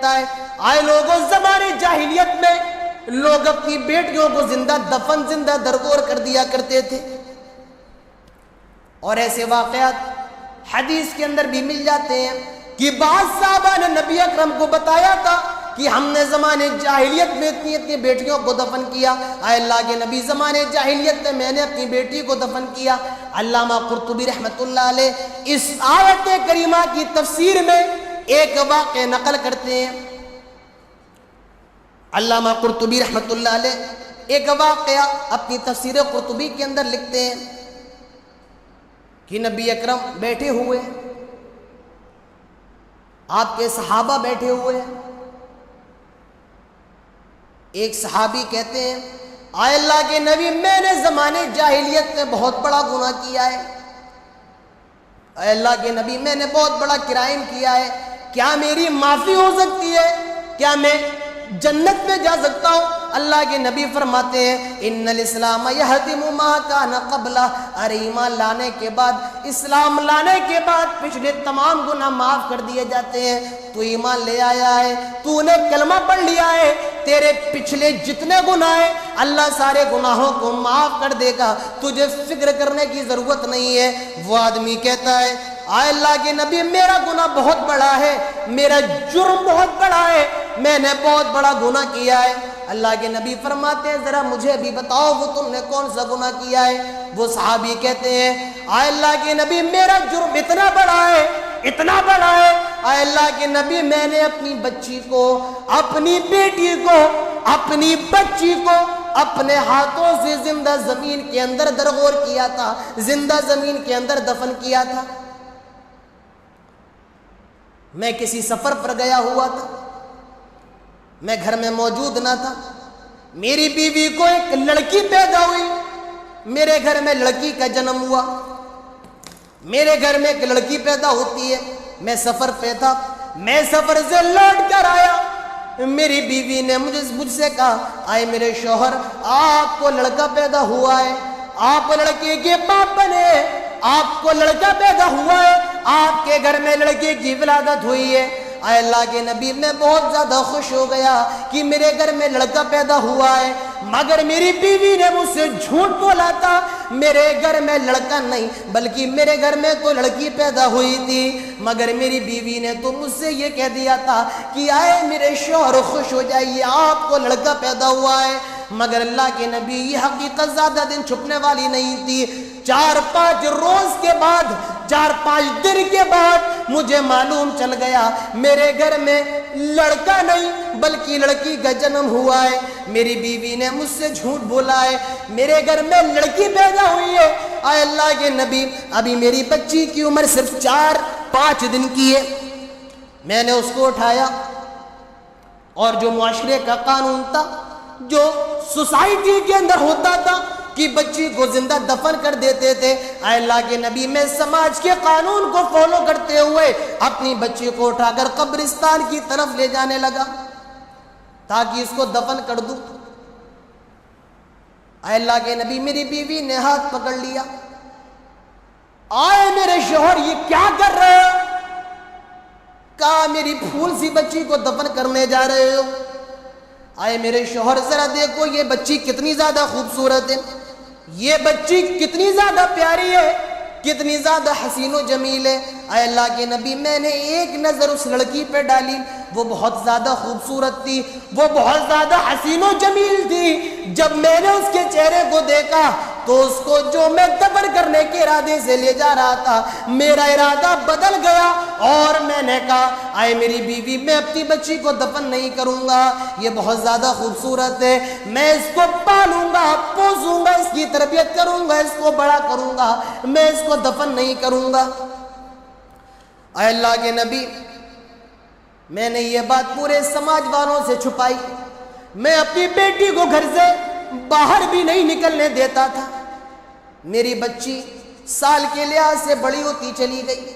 آئے لوگوں زمانے جاہلیت میں لوگ اپنی بیٹیوں کو زندہ دفن زندہ درگور کر دیا کرتے تھے، اور ایسے واقعات حدیث کے اندر بھی مل جاتے ہیں کہ بعض صحابہ نے نبی اکرم کو بتایا تھا کہ ہم نے زمانے جاہلیت میں اتنی بیٹیوں کو دفن کیا۔ اے اللہ کے نبی، زمانے جاہلیت میں نے اپنی بیٹی کو دفن کیا۔ علامہ قرطبی رحمۃ اللہ علیہ اس آیت کریمہ کی تفسیر میں ایک واقعہ نقل کرتے ہیں۔ علامہ قرطبی رحمۃ اللہ علیہ ایک واقعہ اپنی تفسیر قرطبی کے اندر لکھتے ہیں کہ نبی اکرم بیٹھے ہوئے ہیں، آپ کے صحابہ بیٹھے ہوئے ہیں۔ ایک صحابی کہتے ہیں، اے اللہ کے نبی، میں نے زمانے جاہلیت میں بہت بڑا گناہ کیا ہے۔ اے اللہ کے نبی، میں نے بہت بڑا کرائم کیا ہے، کیا میری معافی ہو سکتی ہے؟ کیا میں جنت میں جا سکتا ہوں؟ اللہ کے نبی فرماتے ہیں، ان الاسلام یہدم ما کان قبلہ، ارے ایمان لانے کے بعد، اسلام لانے کے بعد پچھلے تمام گناہ معاف کر دیے جاتے ہیں۔ تو ایمان لے آیا ہے، تو نے کلمہ پڑھ لیا ہے، تیرے پچھلے جتنے گناہ ہیں اللہ سارے گناہوں کو معاف کر دے گا، تجھے فکر کرنے کی ضرورت نہیں ہے۔ وہ آدمی کہتا ہے، اے اللہ کے نبی، میرا گناہ بہت بڑا ہے، میرا جرم بہت بڑا ہے، میں نے بہت بڑا گناہ کیا ہے۔ اللہ کے نبی فرماتے ہیں، ذرا مجھے بھی بتاؤ وہ تم نے کون سا گناہ کیا ہے؟ وہ صحابی کہتے ہیں، اے اللہ کے نبی، میرا جرم اتنا بڑا ہے، اتنا بڑا ہے، اے اللہ کے نبی، میں نے اپنی بچی کو، اپنی بیٹی کو، اپنی بچی کو اپنے ہاتھوں سے زندہ زمین کے اندر درگور کیا تھا، زندہ زمین کے اندر دفن کیا تھا۔ میں کسی سفر پر گیا ہوا تھا، میں گھر میں موجود نہ تھا، میری بیوی کو ایک لڑکی پیدا ہوئی، میرے گھر میں لڑکی کا جنم ہوا، میرے گھر میں ایک لڑکی پیدا ہوتی ہے، میں سفر پہ تھا، میں سفر سے لوٹ کر آیا، میری بیوی نے مجھ سے کہا، آئے میرے شوہر، آپ کو لڑکا پیدا ہوا ہے، آپ لڑکے کے باپ بنے، آپ کو لڑکا پیدا ہوا ہے، آپ کے گھر میں لڑکے کی ولادت ہوئی ہے۔ اے اللہ کے نبی، میں بہت زیادہ خوش ہو گیا کہ میرے گھر میں لڑکا پیدا ہوا ہے، مگر میری بیوی نے مجھ سے جھوٹ بولا تھا، میرے گھر میں لڑکا نہیں بلکہ میرے گھر میں تو لڑکی پیدا ہوئی تھی، مگر میری بیوی نے تو مجھ سے یہ کہہ دیا تھا کہ آئے میرے شوہر خوش ہو جائیے، آپ کو لڑکا پیدا ہوا ہے۔ مگر اللہ کے نبی، یہ حقیقت زیادہ دن چھپنے والی نہیں تھی۔ 4-5 روز کے بعد، 4-5 دن کے بعد مجھے معلوم چل گیا میرے گھر میں لڑکا نہیں بلکہ لڑکی کا جنم ہوا ہے۔ میری بیوی نے مجھ سے جھوٹ بولا ہے، میرے گھر میں لڑکی پیدا ہوئی ہے۔ اے اللہ کے نبی، ابھی میری بچی کی عمر صرف 4-5 دن کی ہے۔ میں نے اس کو اٹھایا، اور جو معاشرے کا قانون تھا، جو سوسائٹی کے اندر ہوتا تھا کہ بچی کو زندہ دفن کر دیتے تھے، اے اللہ کے نبی، میں سماج کے قانون کو فالو کرتے ہوئے اپنی بچی کو اٹھا کر قبرستان کی طرف لے جانے لگا تاکہ اس کو دفن کر دوں۔ اے اللہ کے نبی، میری بیوی نے ہاتھ پکڑ لیا، آئے میرے شوہر، یہ کیا کر رہے ہو؟ کہا، میری پھول سی بچی کو دفن کرنے جا رہے ہو؟ آئے میرے شوہر، ذرا دیکھو یہ بچی کتنی زیادہ خوبصورت ہے، یہ بچی کتنی زیادہ پیاری ہے، کتنی زیادہ حسین و جمیل ہے۔ اے اللہ کے نبی، میں نے ایک نظر اس لڑکی پہ ڈالی، وہ بہت زیادہ خوبصورت تھی، وہ بہت زیادہ حسین و جمیل تھی۔ جب میں نے اس کے چہرے کو دیکھا تو اس کو جو میں دفن کرنے کے ارادے سے لے جا رہا تھا، میرا ارادہ بدل گیا، اور میں نے کہا، آئے میری بیوی، میں اپنی بچی کو دفن نہیں کروں گا، یہ بہت زیادہ خوبصورت ہے، میں اس کو پالوں گا، پوسوں گا، اس کی تربیت کروں گا، اس کو بڑا کروں گا، میں اس کو دفن نہیں کروں گا۔ اے اللہ کے نبی، میں نے یہ بات پورے سماج والوں سے چھپائی، میں اپنی بیٹی کو گھر سے باہر بھی نہیں نکلنے دیتا تھا۔ میری بچی سال کے لحاظ سے بڑی ہوتی چلی گئی،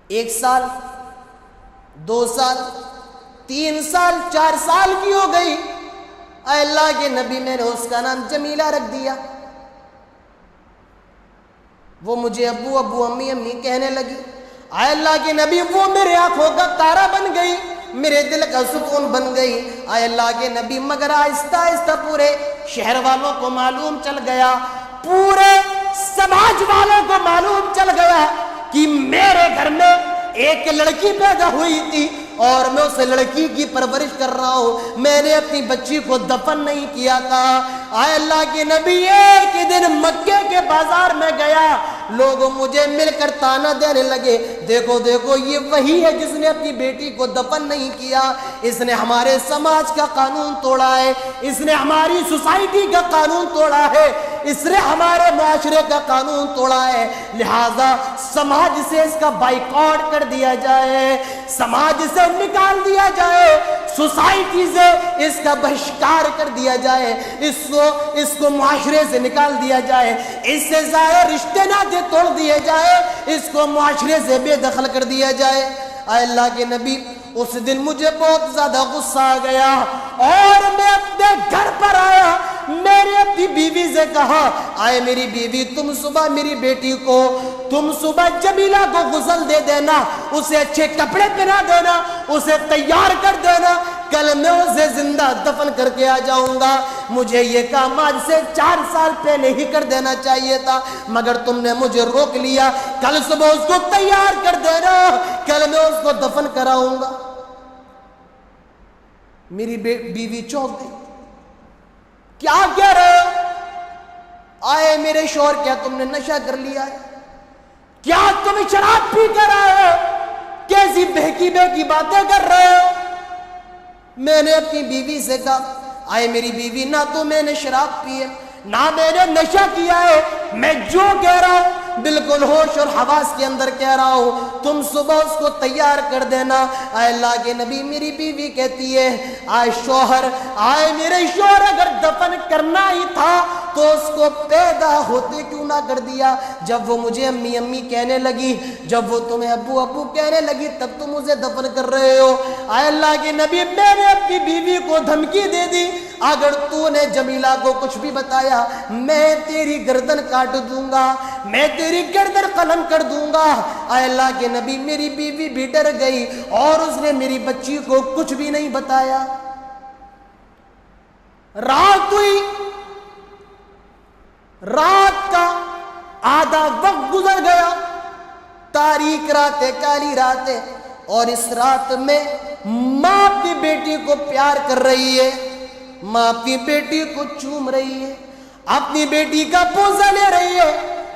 1 سال، 2 سال، 3 سال، 4 سال کی ہو گئی۔ اے اللہ کے نبی، میں نے اس کا نام جمیلہ رکھ دیا۔ وہ مجھے ابو ابو، امی امی کہنے لگی۔ اے اللہ کے نبی، وہ میرے آنکھوں کا تارا بن گئی، میرے دل کا سکون بن گئی. آئے اللہ کے نبی مگر آہستہ آہستہ پورے شہر والوں کو معلوم چل گیا, پورے سماج والوں کو معلوم چل گیا کہ میرے گھر میں ایک لڑکی پیدا ہوئی تھی اور میں اس لڑکی کی پرورش کر رہا ہوں, میں نے اپنی بچی کو دفن نہیں کیا تھا. آئے اللہ کے نبی ایک دن مکے کے بازار میں گیا, لوگ مجھے مل کر تانا دینے لگے, دیکھو دیکھو یہ وہی ہے جس نے اپنی بیٹی کو دفن نہیں کیا, اس نے ہمارے سماج کا قانون توڑا ہے, اس نے ہماری سوسائٹی کا قانون توڑا ہے, اس نے ہمارے معاشرے کا قانون توڑا ہے, لہذا سماج سے اس کا بائیکاٹ کر دیا جائے, سماج سے نکال دیا جائے, سوسائٹی سے اس کا بہشکار کر دیا جائے, اس کو معاشرے سے نکال دیا جائے, اس سے ظاہر رشتے ناطے توڑ دیے جائے, اس کو معاشرے سے بے دخل کر دیا جائے. اے اللہ کے نبی اس دن مجھے بہت زیادہ غصہ آ گیا اور میں اپنے گھر پر آیا, میں نے اپنی بیوی سے کہا, آئے میری بیوی تم صبح میری بیٹی کو, تم صبح جمیلہ کو غسل دے دینا, اسے اچھے کپڑے پہنا دینا, اسے تیار کر دینا, کل میں اسے زندہ دفن کر کے آ جاؤں گا. مجھے یہ کام آج سے 4 سال پہلے ہی کر دینا چاہیے تھا, مگر تم نے مجھے روک لیا. کل صبح اس کو تیار کر دینا, کل میں اس کو دفن کراؤں گا. میری بیوی چونک گئی, کیا کہہ رہے ہو؟ آئے میرے شوہر کیا تم نے نشہ کر لیا ہے؟ کیا تم شراب پی کر آئے ہو؟ کیسی بہکی بہکی باتیں کر رہے ہو؟ میں نے اپنی بیوی سے کہا, آئے میری بیوی نہ تو میں نے شراب پی ہے نہ میں نے نشہ کیا ہے, میں جو کہہ رہا ہوں بالکل ہوش اور حواس کے اندر کہہ رہا ہوں, تم صبح اس کو تیار کر دینا. اے اللہ کے نبی میری بیوی کہتی ہے, آئے شوہر, آئے میرے شوہر اگر دفن کرنا ہی تھا تو اس کو پیدا ہوتے کیوں نہ کر دیا؟ جب وہ مجھے امی امی کہنے لگی, جب وہ تمہیں ابو ابو کہنے لگی تب تم اسے دفن کر رہے ہو. اے اللہ کے نبی میں نے اپنی بیوی کو دھمکی دے دی, اگر تو نے جمیلہ کو کچھ بھی بتایا میں تیری گردن کاٹ دوں گا, میں تیری گردن قلم کر دوں گا. اے اللہ کے نبی میری بیوی بھی ڈر گئی اور اس نے میری بچی کو کچھ بھی نہیں بتایا. رات ہوئی, رات کا آدھا وقت گزر گیا, تاریک راتیں, کالی راتیں, اور اس رات میں ماں اپنی بیٹی کو پیار کر رہی ہے, ماں اپنی بیٹی کو چوم رہی ہے, اپنی بیٹی کا بوسہ لے رہی ہے.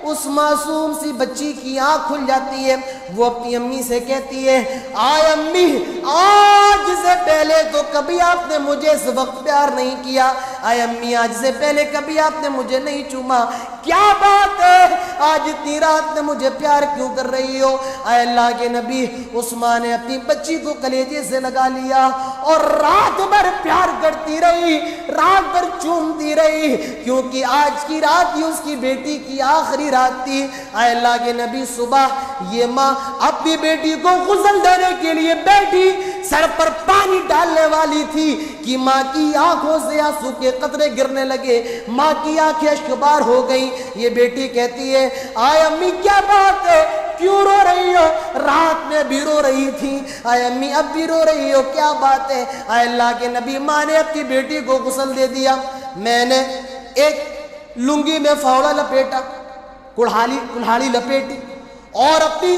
اس معصوم سی بچی کی آنکھ کھل جاتی ہے, وہ اپنی امی سے کہتی ہے, آئے امی آج سے پہلے تو کبھی آپ نے مجھے اس وقت پیار نہیں کیا, آئے امی آج سے پہلے کبھی آپ نے مجھے نہیں چوما, کیا بات ہے آج اتنی رات میں مجھے پیار کیوں کر رہی ہو؟ اے اللہ کے نبی اس ماں نے اپنی بچی کو کلیجے سے لگا لیا اور رات بھر پیار کرتی رہی, رات بھر چومتی رہی, کیونکہ آج کی رات ہی اس کی بیٹی کی آخری رات تھی. اے اللہ کے نبی صبح یہ ماں اپنی بیٹی کو غسل دینے کے لیے بیٹھی, سر پر پانی ڈالنے والی تھی کہ ماں کی آنکھوں سے آنسو کے قطرے گرنے لگے, ماں کی آنکھیں اشکبار ہو گئیں. یہ بیٹی کہتی ہے, آئے امی کیا بات ہے, کیوں رو رہی ہو؟ رات میں بھی رو رہی تھی, آئے امی اب بھی رو رہی ہو, کیا بات ہے؟ اے اللہ کے نبی ماں نے اپنی بیٹی کو غسل دے دیا. میں نے ایک لنگی میں فاوڑا لپیٹا, کلہاڑی لپیٹی اور اپنی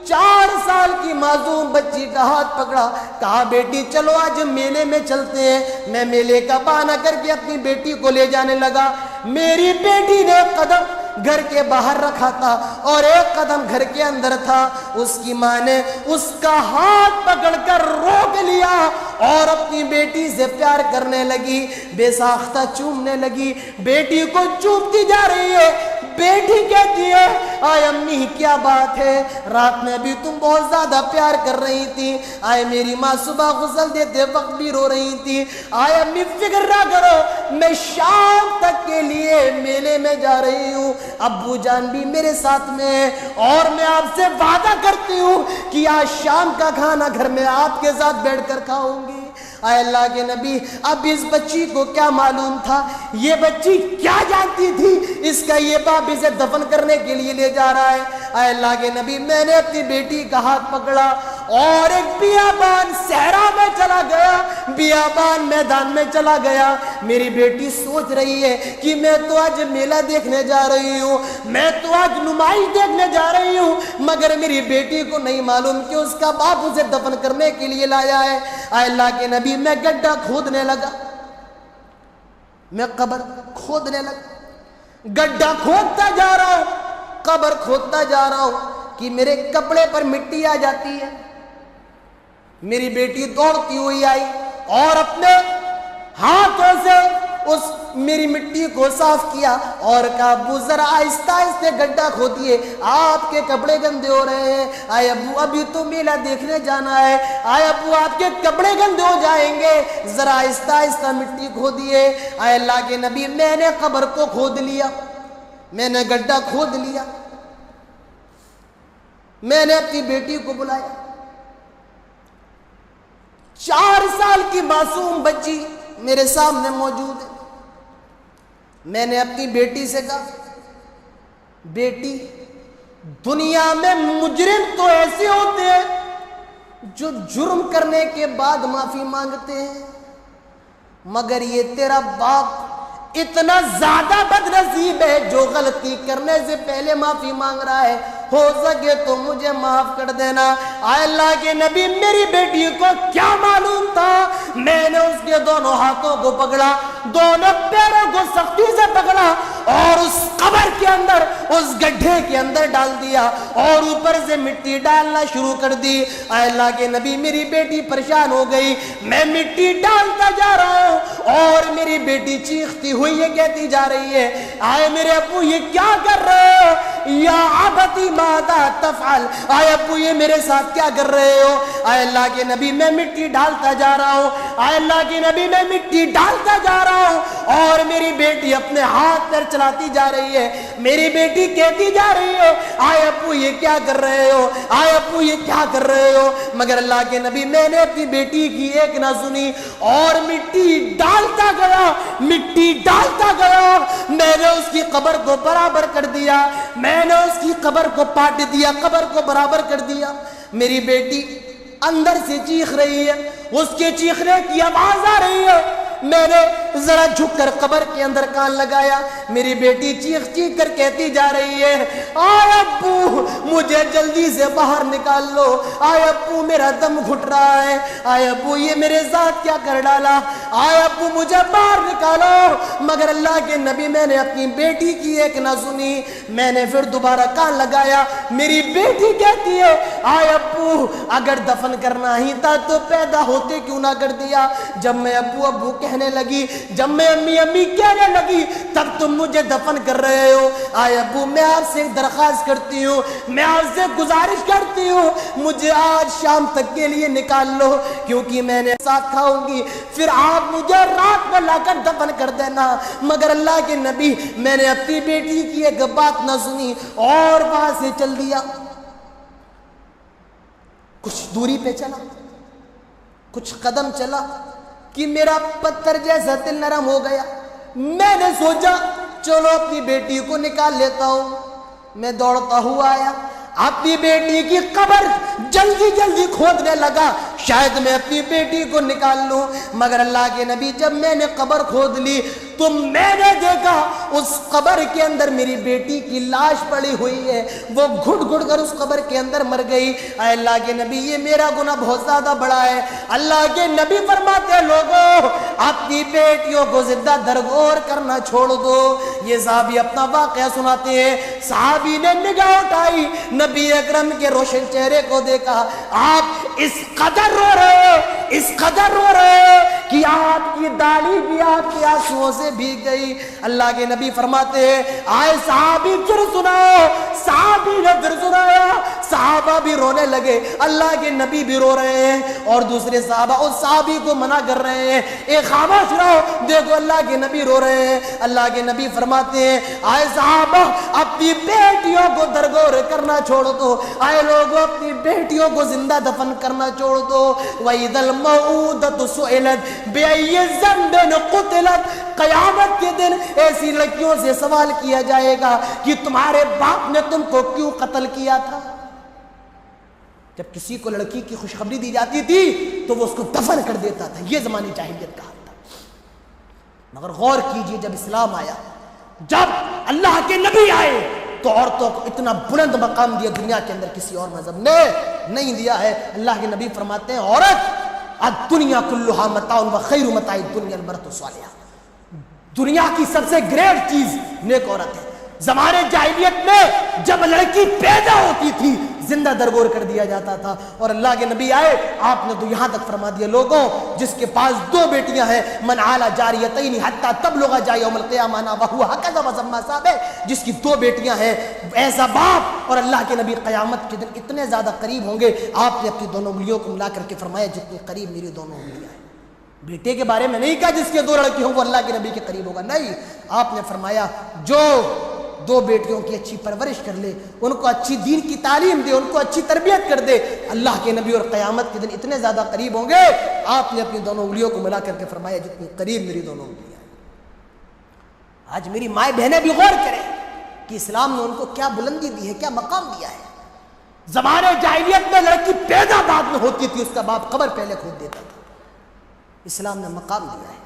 4 سال کی معصوم بچی کا ہاتھ پکڑا, کہا بیٹی چلو آج میلے میں چلتے ہیں. میں میلے کا بہانہ کر کے اپنی بیٹی کو لے جانے لگا. میری بیٹی نے ایک قدم گھر کے باہر رکھا تھا اور ایک قدم گھر کے اندر تھا. اس کی ماں نے اس کا ہاتھ پکڑ کر روک لیا اور اپنی بیٹی سے پیار کرنے لگی, بے ساختہ چومنے لگی, بیٹی کو چومتی جا رہی ہے. بیٹی کہتی ہے, آئے امی کیا بات ہے, رات میں بھی تم بہت زیادہ پیار کر رہی تھی, آئے میری ماں صبح غسل دیتے وقت بھی رو رہی تھی. آئے امی فکر نہ کرو, میں شام تک کے لیے میلے میں جا رہی ہوں, ابو جان بھی میرے ساتھ میں ہے اور میں آپ سے وعدہ کرتی ہوں کہ آج شام کا کھانا گھر میں آپ کے ساتھ بیٹھ کر کھاؤں گی. اے اللہ کے نبی اب اس بچی کو کیا معلوم تھا, یہ بچی کیا جانتی تھی اس کا یہ باپ اسے دفن کرنے کے لیے لے جا رہا ہے. اے اللہ کے نبی میں نے اپنی بیٹی کا ہاتھ پکڑا اور ایک بیابان صحرا میں چلا گیا, بیابان میدان میں چلا گیا. میری بیٹی سوچ رہی ہے کہ میں تو آج میلہ دیکھنے جا رہی ہوں, میں تو آج نمائش دیکھنے جا رہی ہوں, مگر میری بیٹی کو نہیں معلوم کہ اس کا باپ اسے دفن کرنے کے لیے لایا ہے. اے اللہ کے نبی, میں گڈھا کھودنے لگا, میں قبر کھودنے لگا, گڈھا کھودتا جا رہا ہوں, قبر کھودتا جا رہا ہوں کہ میرے کپڑے پر مٹی آ جاتی ہے. میری بیٹی دوڑتی ہوئی آئی اور اپنے ہاتھوں سے اس میری مٹی کو صاف کیا اور کہا, ابو ذرا آہستہ آہستہ گڈھا کھودیے, آپ کے کپڑے گندے ہو رہے ہیں. آئے ابو, ابھی تو میلہ دیکھنے جانا ہے. آئے ابو, آپ کے کپڑے گندے ہو جائیں گے, ذرا آہستہ آہستہ مٹی کھودیے. آئے اللہ کے نبی, میں نے قبر کو کھود لیا, میں نے گڈھا کھود لیا. میں نے اپنی بیٹی کو بلایا, 4 سال کی معصوم بچی میرے سامنے موجود ہے. میں نے اپنی بیٹی سے کہا, بیٹی, دنیا میں مجرم تو ایسے ہوتے ہیں جو جرم کرنے کے بعد معافی مانگتے ہیں, مگر یہ تیرا باپ اتنا زیادہ بدنصیب ہے جو غلطی کرنے سے پہلے معافی مانگ رہا ہے, ہو سکے تو مجھے معاف کر دینا. اے اللہ کے نبی, میری بیٹی کو کیا معلوم تھا, میں نے اس کے دونوں ہاتھوں کو پکڑا, دونوں پیروں کو سختی سے پکڑا اور اس قبر کے اندر, اس گڈھے کے اندر ڈال دیا اور اوپر سے مٹی ڈالنا شروع کر دی. اے اللہ کے نبی, میری بیٹی پریشان ہو گئی, میں مٹی ڈالتا جا رہا ہوں اور میری بیٹی چیختی ہوئی یہ کہتی جا رہی ہے, آئے میرے ابو یہ کیا کر رہے ہو, یا عبدی ماذا تفعل, آئے ابو یہ میرے ساتھ کیا کر رہے ہو. آئے اللہ کے نبی, میں مٹی ڈالتا جا رہا ہوں, آئے اللہ کے نبی, میں مٹی ڈالتا جا رہا ہوں اور میری بیٹی اپنے ہاتھ پر چلاتی جا رہی ہے. میری بیٹی کہتی جا رہی ہے, آئے ابو یہ کیا کر رہے ہو, آئے ابو یہ کیا کر رہے ہو. مگر اللہ کے نبی, میں نے اپنی بیٹی کی ایک نہ سنی اور مٹی ڈالتا گیا, مٹی ڈالتا گیا. میں نے اس کی قبر کو برابر کر دیا, میں نے اس کی قبر کو پاٹ دیا, قبر کو برابر کر دیا. میری بیٹی اندر سے چیخ رہی ہے, اس کے چیخنے کی آواز آ رہی ہے. میں نے ذرا جھک کر قبر کے اندر کان لگایا, میری بیٹی چیخ چیخ کر کہتی جا رہی ہے, آئے ابو مجھے جلدی سے باہر نکال لو, آئے ابو میرا دم گھٹ رہا ہے, آئے ابو یہ میرے ساتھ کیا کر ڈالا, آئے ابو مجھے باہر نکالو. مگر اللہ کے نبی, میں نے اپنی بیٹی کی ایک نہ سنی. میں نے پھر دوبارہ کان لگایا, میری بیٹی کہتی ہے, آئے ابو اگر دفن کرنا ہی تھا تو پیدا ہوتے کیوں نہ کر دیا. جب میں ابو ابو کہنے لگی, جب میں امی امی کہنے لگی, تب تم مجھے دفن کر رہے ہو. آئے ابو میں آپ سے درخواست کرتی ہوں, میں آپ سے گزارش کرتی ہوں, مجھے آج شام تک کے لیے نکال لو, کیونکہ میں نے ساتھ کھاؤں گی, پھر آپ مجھے رات میں لا کر دفن کر دینا. مگر اللہ کے نبی, میں نے اپنی بیٹی کی ایک بات نہ سنی اور وہاں سے چل دیا. کچھ دوری پہ چلا, کچھ قدم چلا کہ میرا پتھر جیسا دل نرم ہو گیا. میں نے سوچا چلو اپنی بیٹی کو نکال لیتا ہوں. میں دوڑتا ہوا آیا, اپنی بیٹی کی قبر جلدی جلدی کھودنے لگا, شاید میں اپنی بیٹی کو نکال لوں. مگر اللہ کے نبی, جب میں نے قبر کھود لی تو میں نے دیکھا اس قبر کے اندر میری بیٹی کی لاش پڑی ہوئی ہے, وہ گھٹ گھٹ کر اس قبر کے اندر مر گئی. اے اللہ کے نبی, یہ میرا گناہ بہت زیادہ بڑا ہے. اللہ کے نبی فرماتے ہیں, لوگوں اپنی بیٹیوں کو زندہ درگور کرنا چھوڑ دو. یہ صحابی اپنا واقعہ سناتے ہیں. صحابی نے نگاہ اٹھائی, نبی اکرم کے روشن چہرے کو دیکھا, آپ اس قدر رو رہے, اس قدر رو رہے کہ آپ کی داڑھی بھی آپ کے آنسوؤں سے بھیگ گئی. اللہ کے نبی فرماتے ہیں, آئے صحابی پھر سناؤ. صحابی نے پھر سنایا, صحابہ بھی رونے لگے, اللہ کے نبی بھی رو رہے ہیں اور دوسرے صحابہ اس صحابی کو منع کر رہے ہیں, ایک خاموش رہو, دیکھو اللہ کے نبی رو رہے ہیں. اللہ کے نبی فرماتے ہیں, آئے صحابہ اپنی بیٹیوں کو درگور کرنا چھوڑ دو, آئے لوگوں اپنی بیٹیوں کو زندہ دفن کرنا چھوڑ دو. وَإِذَا الْمَوْءُودَةُ سُئِلَتْ بِأَيِّ ذَنبٍ قُتِلَتْ, قیامت کے دن ایسی لڑکیوں سے سوال کیا جائے گا کہ تمہارے باپ نے تم کو کیوں قتل کیا تھا, جب کسی کو لڑکی کی خوشخبری دی جاتی تھی تو وہ اس کو دفن کر دیتا تھا. یہ زمانی جاہلیت کا حال تھا. مگر غور کیجئے جب اسلام آیا, جب اللہ کے نبی آئے تو عورتوں کو اتنا بلند مقام دیا دنیا کے اندر کسی اور مذہب نے نہیں دیا ہے. اللہ کے نبی فرماتے ہیں عورت الدنیا کلھا متاع وخیر متاع الدنیا المرأۃ الصالحہ, دنیا کی سب سے گریٹ چیز نیک عورت ہے. زمانے جاہلیت میں جب لڑکی پیدا ہوتی تھی زندہ درگور کر دیا جاتا تھا, اور اللہ کے نبی آئے آپ نے تو یہاں تک فرما دیا لوگوں جس کے پاس 2 بیٹیاں ہیں من عال جاریتین حتی تبلغ جاء یوم القیامہ وہو ہکذا وزما صابہ, جس کی 2 بیٹیاں ہیں ایسا باپ, اور اللہ کے نبی قیامت کے دن اتنے زیادہ قریب ہوں گے. آپ نے اپنی دونوں انگلیوں کو ملا کر کے فرمایا جتنے قریب میری دونوں انگلیاں ہیں. بیٹے کے بارے میں نہیں کہا جس کے 2 لڑکی ہوں وہ اللہ کے نبی کے قریب ہوگا, نہیں, آپ نے فرمایا جو 2 بیٹیوں کی اچھی پرورش کر لے, ان کو اچھی دین کی تعلیم دے, ان کو اچھی تربیت کر دے, اللہ کے نبی اور قیامت کے دن اتنے زیادہ قریب ہوں گے. آپ نے اپنی دونوں انگلیوں کو ملا کر کے فرمایا جتنی قریب میری دونوں انگلیاں ہیں. آج میری مائیں بہنیں بھی غور کریں کہ اسلام نے ان کو کیا بلندی دی ہے, کیا مقام دیا ہے. زمانے جاہلیت میں لڑکی پیدا بعد میں ہوتی تھی, اس کا باپ قبر پہلے کھود دیتا تھا. اسلام نے مقام دیا ہے.